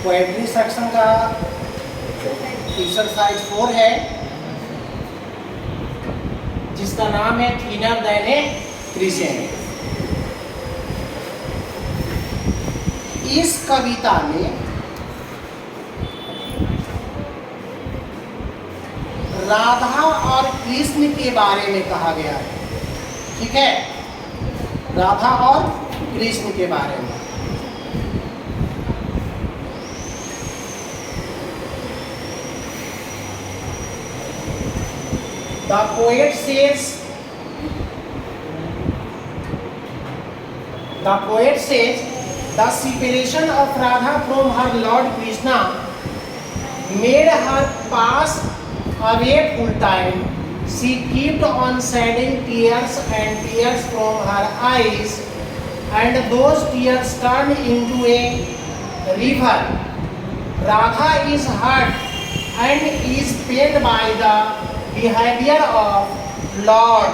Poetry section का exercise 4 है, जिसका नाम है थिनर देन ए क्रिसेंट। इस कविता में राधा और कृष्ण के बारे में कहा गया है। ठीक है, राधा और कृष्ण के बारे में। The poet says, the separation of Radha from her Lord Krishna made her pass away full time. She kept on shedding tears and tears from her eyes, and those tears turned into a river. Radha is hurt and is pained by the behavior of Lord.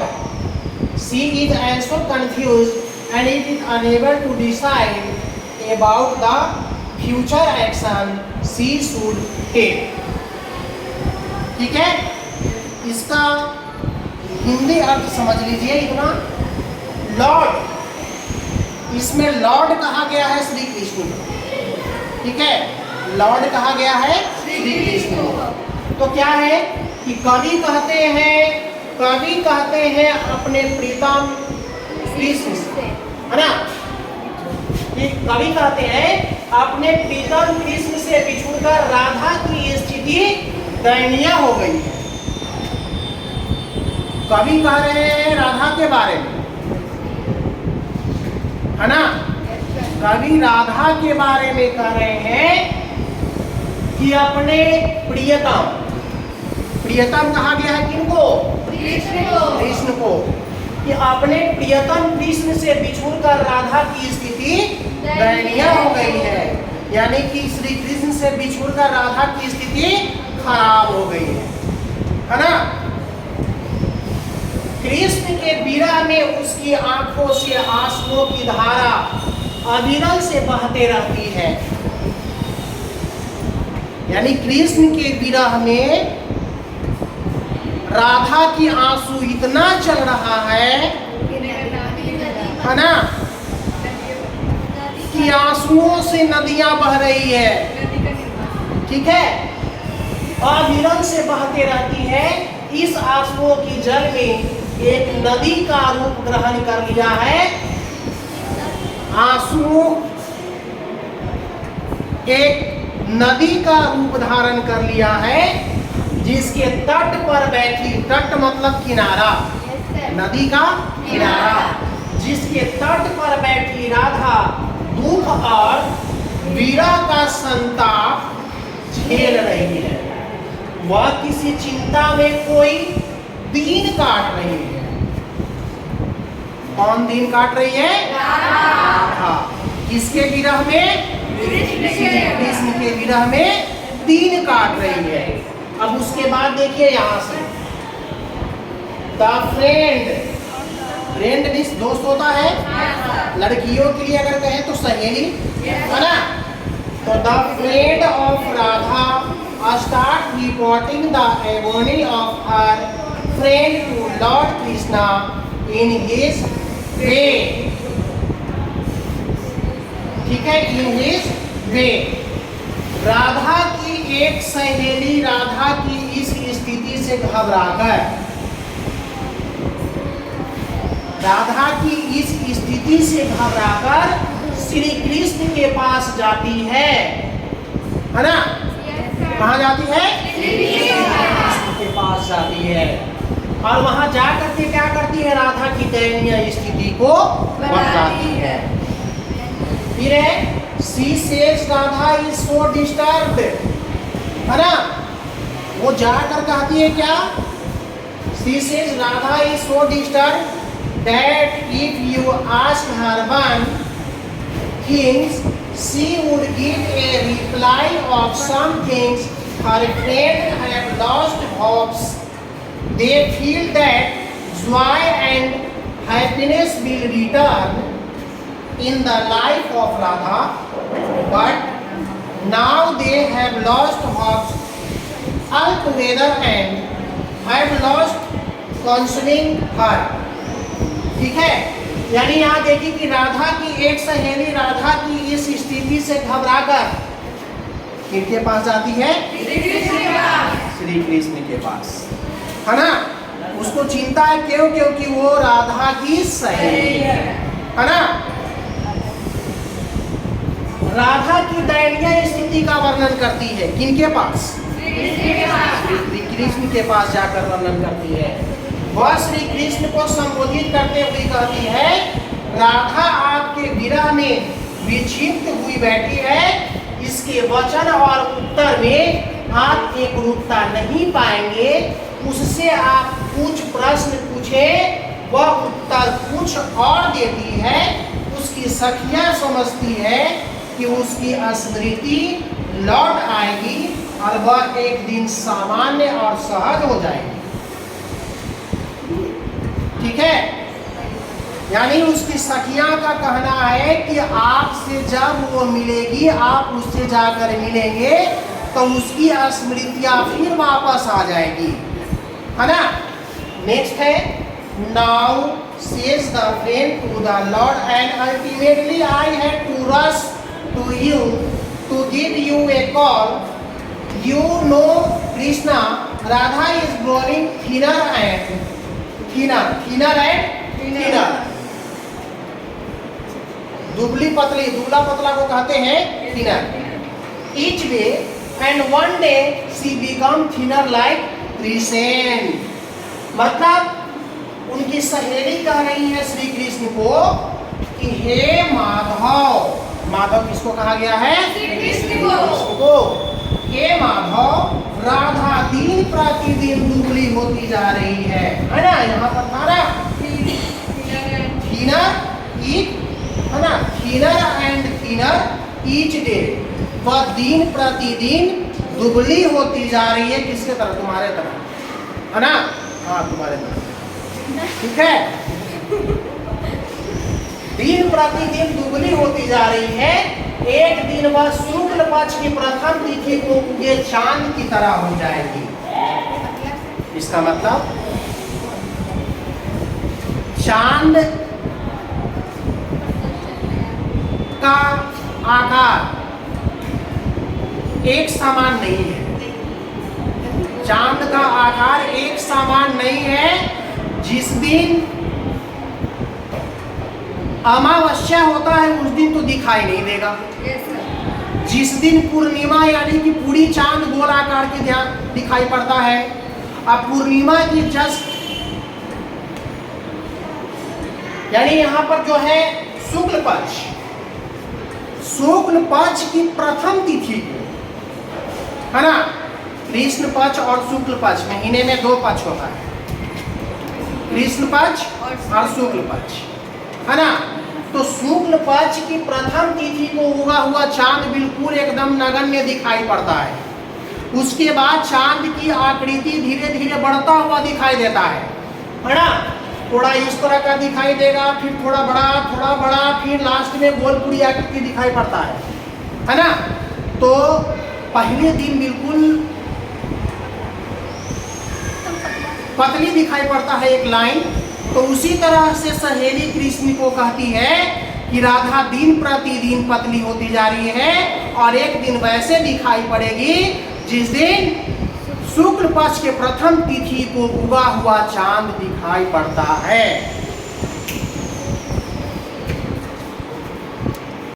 She is also confused and is unable to decide about the future action she should take. ठीक है, इसका हिंदी अर्थ समझ लीजिए इतना। Lord, इसमें Lord कहा गया है श्री कृष्ण को। ठीक है, लॉर्ड कहा गया है श्री कृष्ण को। तो क्या है कि कवि कहते हैं अपने प्रीतम कृष्ण से, है ना। कवि कहते हैं अपने प्रीतम कृष्ण से बिछुड़कर राधा की स्थिति दयनीय हो गई है। कवि कह रहे हैं राधा के बारे में, है ना। कवि राधा के बारे में कह रहे हैं कि अपने प्रियतम कहा गया है किनको? कृष्ण को। कि अपने प्रियतम कृष्ण से बिछुड़कर राधा की स्थिति दयनीय हो गई है, यानी कि श्री कृष्ण से बिछुड़कर राधा की स्थिति खराब हो गई है ना। कृष्ण के विरह में उसकी आंखों से आंसुओं की धारा अविरल से बहते रहती है, यानी कृष्ण के विरह में राधा की आंसू इतना चल रहा है ना, कि आंसुओं से नदियां बह रही है। ठीक है, अविरल से बहते रहती है। इस आंसुओं की जल में एक नदी का रूप ग्रहण कर लिया है। आंसुओं एक नदी का रूप धारण कर लिया है, जिसके तट पर बैठी, तट मतलब किनारा, नदी का किनारा, जिसके तट पर बैठी राधा दुख और विरह का संताप झेल रही है। वह किसी चिंता में कोई दिन काट रही है। कौन दिन काट रही है? राधा। किसके विरह में? कृष्ण के विरह में दिन काट रही है। अब उसके बाद देखिए यहां से, द फ्रेंड दोस्त होता है, लड़कियों के लिए अगर कहें तो सहेली, है ना। तो the friend of Radha start reporting the agony of her friend to lord Krishna in his way. ठीक है, इन हिज वे। राधा की एक सहेली राधा की इस स्थिति से घबराकर, राधा की इस स्थिति से घबराकर श्री कृष्ण के पास जाती है ना। कहाँ जाती है? श्री कृष्ण के पास जाती है, और वहां जाकर के क्या करती है? राधा की दयनीय स्थिति को बताती है। फिर है She says Radha is so disturbed, है ना। वो जाकर कहती है क्या? She says Radha is so disturbed that if you ask her one thing, she would give a reply of some things her friends have lost hopes. They feel that joy and happiness will return in the life of Radha, but now they have lost hops altogether and have lost consoling her। ठीक है, यानी यहाँ देखिए कि राधा की एक सहेली राधा की इस स्थिति से घबराकर किनके पास जाती है? श्री कृष्ण के पास, है ना। उसको चिंता है, क्यों? क्योंकि वो राधा की सहेली है ना। राधा की दयनीय स्थिति का वर्णन करती है किनके पास? श्री कृष्ण के पास जाकर वर्णन करती है। वह श्री कृष्ण को संबोधित करते हुए कहती है, राधा आपके विरह में विक्षिप्त हुई बैठी है। इसके वचन और उत्तर में आप एक रूपता नहीं पाएंगे। उससे आप कुछ प्रश्न पूछे, वह उत्तर कुछ और देती है। उसकी सखियां समझती है कि उसकी स्मृति लौट आएगी और वह एक दिन सामान्य और सहज हो जाएगी। ठीक है, यानी उसकी सखियां का कहना है कि आपसे जब वो मिलेगी, आप उससे जाकर मिलेंगे तो उसकी स्मृतियां फिर वापस आ जाएगी, है ना। नेक्स्ट है, now says the friend to the lord and ultimately I had to rush to you to give you a call. You know Krishna, Radha is growing thinner and thinner। दुबली पतली, दुबला पतला को कहते हैं thinner। Each day and one day she become thinner like Krishna। मतलब उनकी सहेली कह रही है श्री कृष्ण को कि हे माधव, माधव किसको कहा गया है? श्री कृष्ण को। हे माधव, राधा दिन प्रतिदिन दुबली होती जा रही है ना। यहाँ पर था ना थीनर ईच, है ना, thinner and thinner each day. वह दिन प्रतिदिन दुबली होती जा रही है। किसके तरह? तुम्हारे तरह, है ना। हाँ, तुम्हारे तरह। ठीक है, दिन प्रतिदिन दुबली होती जा रही है। एक दिन वह शुक्ल पक्ष की प्रथम तिथि को उगे चांद की तरह हो जाएगी। इसका मतलब चांद का आकार एक समान नहीं है। चांद का आकार एक समान नहीं है। जिस दिन अमावस्या होता है उस दिन तो दिखाई नहीं देगा। जिस दिन पूर्णिमा यानी कि पूरी चांद गोलाकार के दिखाई पड़ता है, अब पूर्णिमा की जस्ट यानी यहाँ पर जो है शुक्ल पक्ष की प्रथम तिथि को, है ना। कृष्ण पक्ष और शुक्ल पक्ष, महीने में दो पक्ष होता है, कृष्ण पक्ष और शुक्ल पक्ष, है ना। तो शुक्ल पक्ष की प्रथम तिथि को उगा हुआ चांद बिल्कुल एकदम नगण्य दिखाई पड़ता है। उसके बाद चांद की आकृति धीरे धीरे बढ़ता हुआ दिखाई देता है ना। थोड़ा इस तरह का दिखाई देगा, फिर थोड़ा बड़ा, फिर लास्ट में गोलपुरी आकृति दिखाई पड़ता है ना। तो पहले दिन बिल्कुल पतली दिखाई पड़ता है एक लाइन। तो उसी तरह से सहेली कृष्ण को कहती है कि राधा दिन प्रतिदिन पतली होती जा रही है और एक दिन वैसे दिखाई पड़ेगी जिस दिन शुक्ल पक्ष के प्रथम तिथि को उगा हुआ चांद दिखाई पड़ता है।